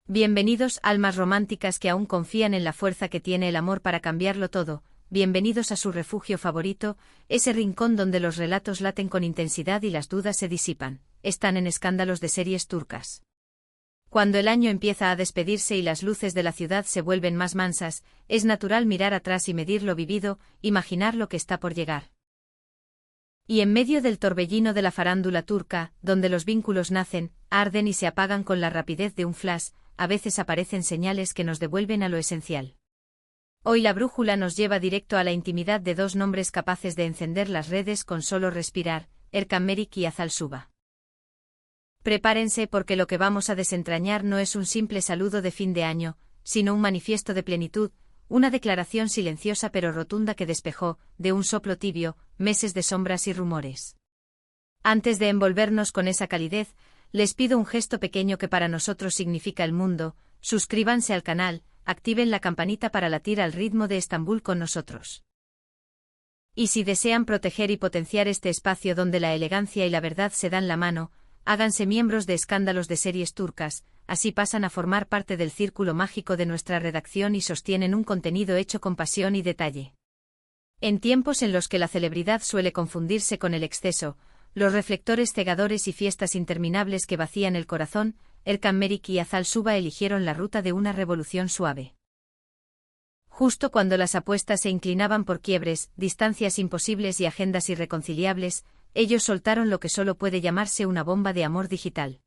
Bienvenidos, almas románticas que aún confían en la fuerza que tiene el amor para cambiarlo todo, bienvenidos a su refugio favorito, ese rincón donde los relatos laten con intensidad y las dudas se disipan. Están en Escándalos de Series Turcas. Cuando el año empieza a despedirse y las luces de la ciudad se vuelven más mansas, es natural mirar atrás y medir lo vivido, imaginar lo que está por llegar. Y en medio del torbellino de la farándula turca, donde los vínculos nacen, arden y se apagan con la rapidez de un flash, a veces aparecen señales que nos devuelven a lo esencial. Hoy la brújula nos lleva directo a la intimidad de dos nombres capaces de encender las redes con solo respirar, Erkan Merik y Azal Suba. Prepárense porque lo que vamos a desentrañar no es un simple saludo de fin de año, sino un manifiesto de plenitud, una declaración silenciosa pero rotunda que despejó, de un soplo tibio, meses de sombras y rumores. Antes de envolvernos con esa calidez, les pido un gesto pequeño que para nosotros significa el mundo: suscríbanse al canal, activen la campanita para latir al ritmo de Estambul con nosotros. Y si desean proteger y potenciar este espacio donde la elegancia y la verdad se dan la mano, háganse miembros de Escándalos de Series Turcas, así pasan a formar parte del círculo mágico de nuestra redacción y sostienen un contenido hecho con pasión y detalle. En tiempos en los que la celebridad suele confundirse con el exceso, los reflectores cegadores y fiestas interminables que vacían el corazón, Erkan Merik y Azal Suba eligieron la ruta de una revolución suave. Justo cuando las apuestas se inclinaban por quiebres, distancias imposibles y agendas irreconciliables, ellos soltaron lo que solo puede llamarse una bomba de amor digital.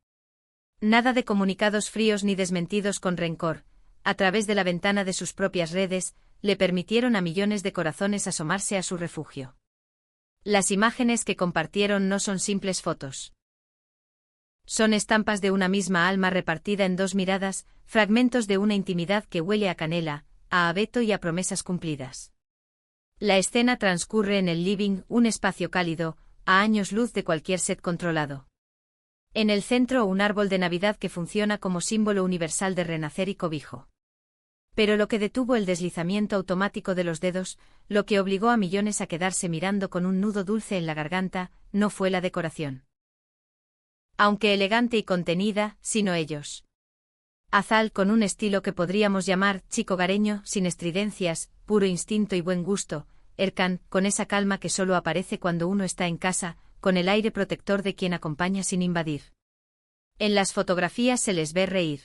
Nada de comunicados fríos ni desmentidos con rencor. A través de la ventana de sus propias redes, le permitieron a millones de corazones asomarse a su refugio. Las imágenes que compartieron no son simples fotos. Son estampas de una misma alma repartida en dos miradas, fragmentos de una intimidad que huele a canela, a abeto y a promesas cumplidas. La escena transcurre en el living, un espacio cálido, a años luz de cualquier set controlado. En el centro, un árbol de Navidad que funciona como símbolo universal de renacer y cobijo. Pero lo que detuvo el deslizamiento automático de los dedos, lo que obligó a millones a quedarse mirando con un nudo dulce en la garganta, no fue la decoración. Aunque elegante y contenida, sino ellos. Azal con un estilo que podríamos llamar chic hogareño, sin estridencias, puro instinto y buen gusto; Erkan, con esa calma que solo aparece cuando uno está en casa, con el aire protector de quien acompaña sin invadir. En las fotografías se les ve reír.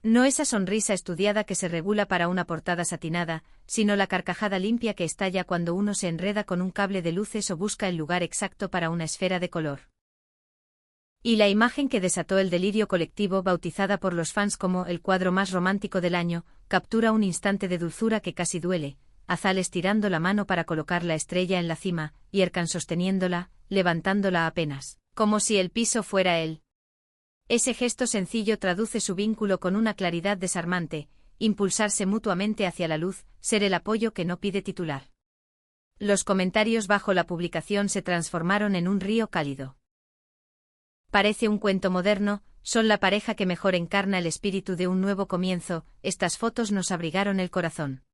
No esa sonrisa estudiada que se regula para una portada satinada, sino la carcajada limpia que estalla cuando uno se enreda con un cable de luces o busca el lugar exacto para una esfera de color. Y la imagen que desató el delirio colectivo, bautizada por los fans como el cuadro más romántico del año, captura un instante de dulzura que casi duele: Azal estirando la mano para colocar la estrella en la cima, y Erkan sosteniéndola, levantándola apenas, como si el piso fuera él. Ese gesto sencillo traduce su vínculo con una claridad desarmante: impulsarse mutuamente hacia la luz, ser el apoyo que no pide titular. Los comentarios bajo la publicación se transformaron en un río cálido. Parece un cuento moderno, son la pareja que mejor encarna el espíritu de un nuevo comienzo, estas fotos nos abrigaron el corazón.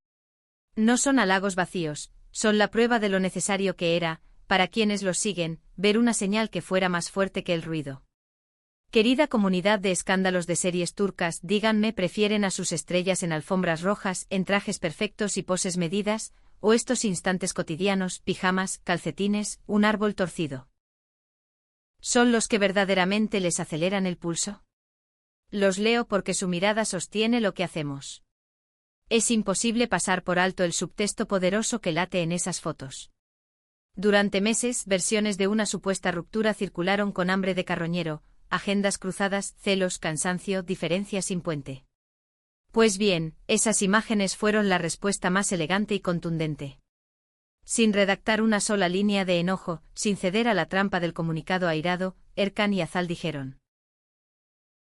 No son halagos vacíos, son la prueba de lo necesario que era, para quienes los siguen, ver una señal que fuera más fuerte que el ruido. Querida comunidad de Escándalos de Series Turcas, díganme, ¿prefieren a sus estrellas en alfombras rojas, en trajes perfectos y poses medidas, o estos instantes cotidianos, pijamas, calcetines, un árbol torcido? ¿Son los que verdaderamente les aceleran el pulso? Los leo porque su mirada sostiene lo que hacemos. Es imposible pasar por alto el subtexto poderoso que late en esas fotos. Durante meses, versiones de una supuesta ruptura circularon con hambre de carroñero, agendas cruzadas, celos, cansancio, diferencias sin puente. Pues bien, esas imágenes fueron la respuesta más elegante y contundente. Sin redactar una sola línea de enojo, sin ceder a la trampa del comunicado airado, Erkan y Azal dijeron: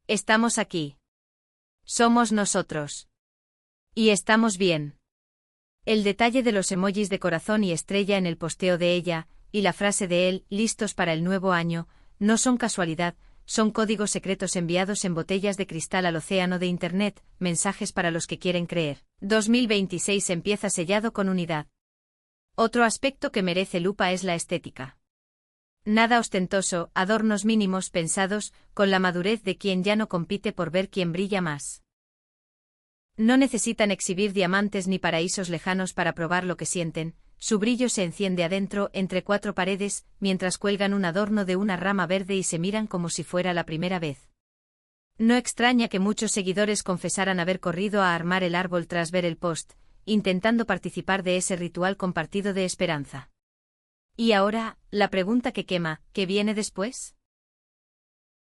estamos aquí. Somos nosotros. Y estamos bien. El detalle de los emojis de corazón y estrella en el posteo de ella, y la frase de él, listos para el nuevo año, no son casualidad, son códigos secretos enviados en botellas de cristal al océano de Internet, mensajes para los que quieren creer. 2026 empieza sellado con unidad. Otro aspecto que merece lupa es la estética. Nada ostentoso, adornos mínimos pensados, con la madurez de quien ya no compite por ver quién brilla más. No necesitan exhibir diamantes ni paraísos lejanos para probar lo que sienten, su brillo se enciende adentro, entre cuatro paredes, mientras cuelgan un adorno de una rama verde y se miran como si fuera la primera vez. No extraña que muchos seguidores confesaran haber corrido a armar el árbol tras ver el post, intentando participar de ese ritual compartido de esperanza. Y ahora, la pregunta que quema, ¿qué viene después?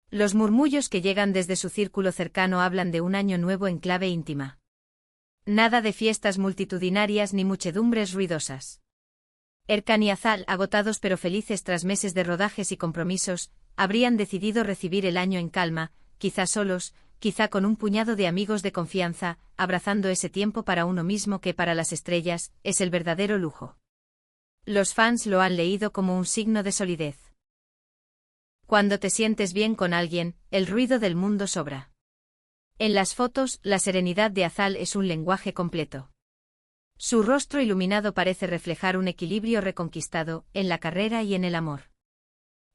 Los murmullos que llegan desde su círculo cercano hablan de un año nuevo en clave íntima. Nada de fiestas multitudinarias ni muchedumbres ruidosas. Erkan y Azal, agotados pero felices tras meses de rodajes y compromisos, habrían decidido recibir el año en calma, quizá solos, quizá con un puñado de amigos de confianza, abrazando ese tiempo para uno mismo que para las estrellas es el verdadero lujo. Los fans lo han leído como un signo de solidez. Cuando te sientes bien con alguien, el ruido del mundo sobra. En las fotos, la serenidad de Azal es un lenguaje completo. Su rostro iluminado parece reflejar un equilibrio reconquistado, en la carrera y en el amor.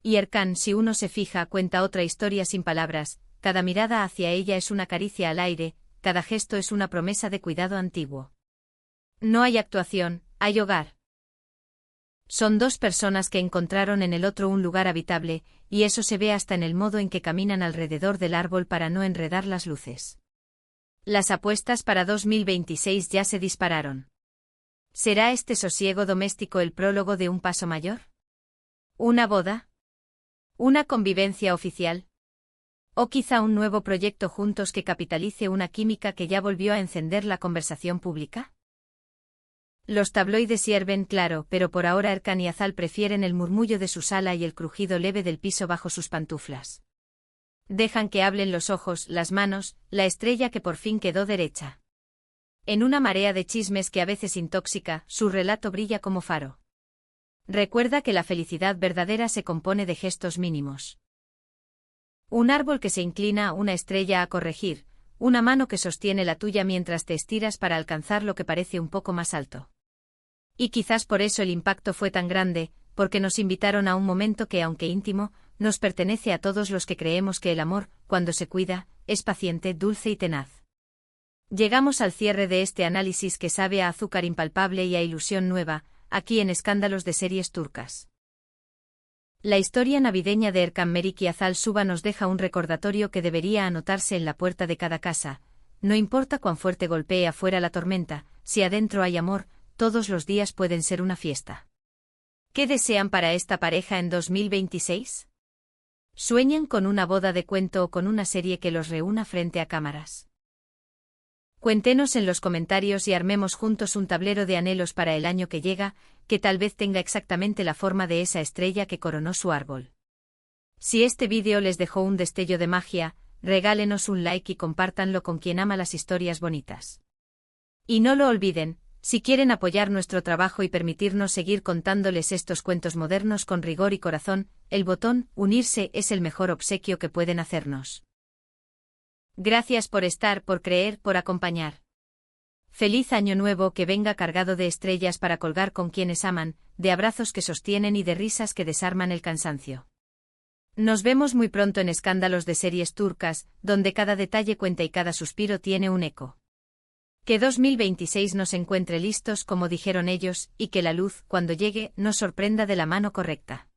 Y Erkan, si uno se fija, cuenta otra historia sin palabras, cada mirada hacia ella es una caricia al aire, cada gesto es una promesa de cuidado antiguo. No hay actuación, hay hogar. Son dos personas que encontraron en el otro un lugar habitable, y eso se ve hasta en el modo en que caminan alrededor del árbol para no enredar las luces. Las apuestas para 2026 ya se dispararon. ¿Será este sosiego doméstico el prólogo de un paso mayor? ¿Una boda? ¿Una convivencia oficial? ¿O quizá un nuevo proyecto juntos que capitalice una química que ya volvió a encender la conversación pública? Los tabloides hierven, claro, pero por ahora Erkan y Azal prefieren el murmullo de su sala y el crujido leve del piso bajo sus pantuflas. Dejan que hablen los ojos, las manos, la estrella que por fin quedó derecha. En una marea de chismes que a veces intóxica, su relato brilla como faro. Recuerda que la felicidad verdadera se compone de gestos mínimos. Un árbol que se inclina, una estrella a corregir, una mano que sostiene la tuya mientras te estiras para alcanzar lo que parece un poco más alto. Y quizás por eso el impacto fue tan grande, porque nos invitaron a un momento que, aunque íntimo, nos pertenece a todos los que creemos que el amor, cuando se cuida, es paciente, dulce y tenaz. Llegamos al cierre de este análisis que sabe a azúcar impalpable y a ilusión nueva, aquí en Escándalos de Series Turcas. La historia navideña de Erkan Merik y Azal Suba nos deja un recordatorio que debería anotarse en la puerta de cada casa. No importa cuán fuerte golpee afuera la tormenta, si adentro hay amor, todos los días pueden ser una fiesta. ¿Qué desean para esta pareja en 2026? ¿Sueñan con una boda de cuento o con una serie que los reúna frente a cámaras? Cuéntenos en los comentarios y armemos juntos un tablero de anhelos para el año que llega, que tal vez tenga exactamente la forma de esa estrella que coronó su árbol. Si este vídeo les dejó un destello de magia, regálenos un like y compártanlo con quien ama las historias bonitas. Y no lo olviden, si quieren apoyar nuestro trabajo y permitirnos seguir contándoles estos cuentos modernos con rigor y corazón, el botón unirse es el mejor obsequio que pueden hacernos. Gracias por estar, por creer, por acompañar. Feliz año nuevo que venga cargado de estrellas para colgar con quienes aman, de abrazos que sostienen y de risas que desarman el cansancio. Nos vemos muy pronto en Escándalos de Series Turcas, donde cada detalle cuenta y cada suspiro tiene un eco. Que 2026 nos encuentre listos como dijeron ellos, y que la luz, cuando llegue, nos sorprenda de la mano correcta.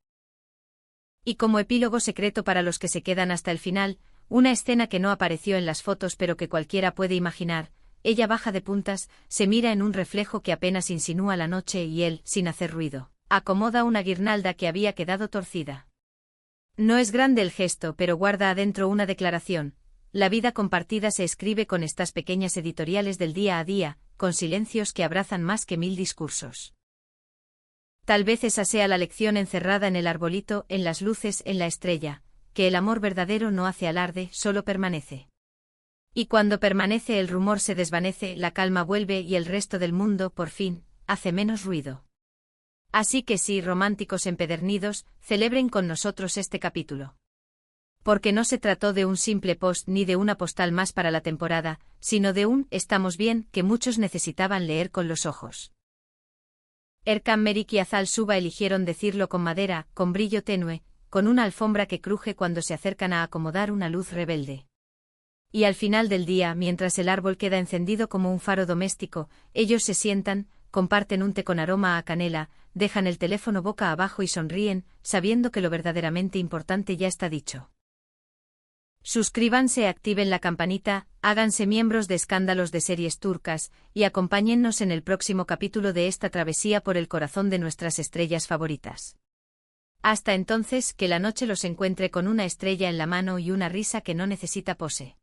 Y como epílogo secreto para los que se quedan hasta el final, una escena que no apareció en las fotos pero que cualquiera puede imaginar, ella baja de puntas, se mira en un reflejo que apenas insinúa la noche y él, sin hacer ruido, acomoda una guirnalda que había quedado torcida. No es grande el gesto pero guarda adentro una declaración. La vida compartida se escribe con estas pequeñas editoriales del día a día, con silencios que abrazan más que 1000 discursos. Tal vez esa sea la lección encerrada en el arbolito, en las luces, en la estrella, que el amor verdadero no hace alarde, solo permanece. Y cuando permanece el rumor se desvanece, la calma vuelve y el resto del mundo, por fin, hace menos ruido. Así que sí, románticos empedernidos, celebren con nosotros este capítulo. Porque no se trató de un simple post ni de una postal más para la temporada, sino de un «estamos bien» que muchos necesitaban leer con los ojos. Erkan, Merik y Azal Suba eligieron decirlo con madera, con brillo tenue, con una alfombra que cruje cuando se acercan a acomodar una luz rebelde. Y al final del día, mientras el árbol queda encendido como un faro doméstico, ellos se sientan, comparten un té con aroma a canela, dejan el teléfono boca abajo y sonríen, sabiendo que lo verdaderamente importante ya está dicho. Suscríbanse, activen la campanita, háganse miembros de Escándalos de Series Turcas, y acompáñennos en el próximo capítulo de esta travesía por el corazón de nuestras estrellas favoritas. Hasta entonces, que la noche los encuentre con una estrella en la mano y una risa que no necesita pose.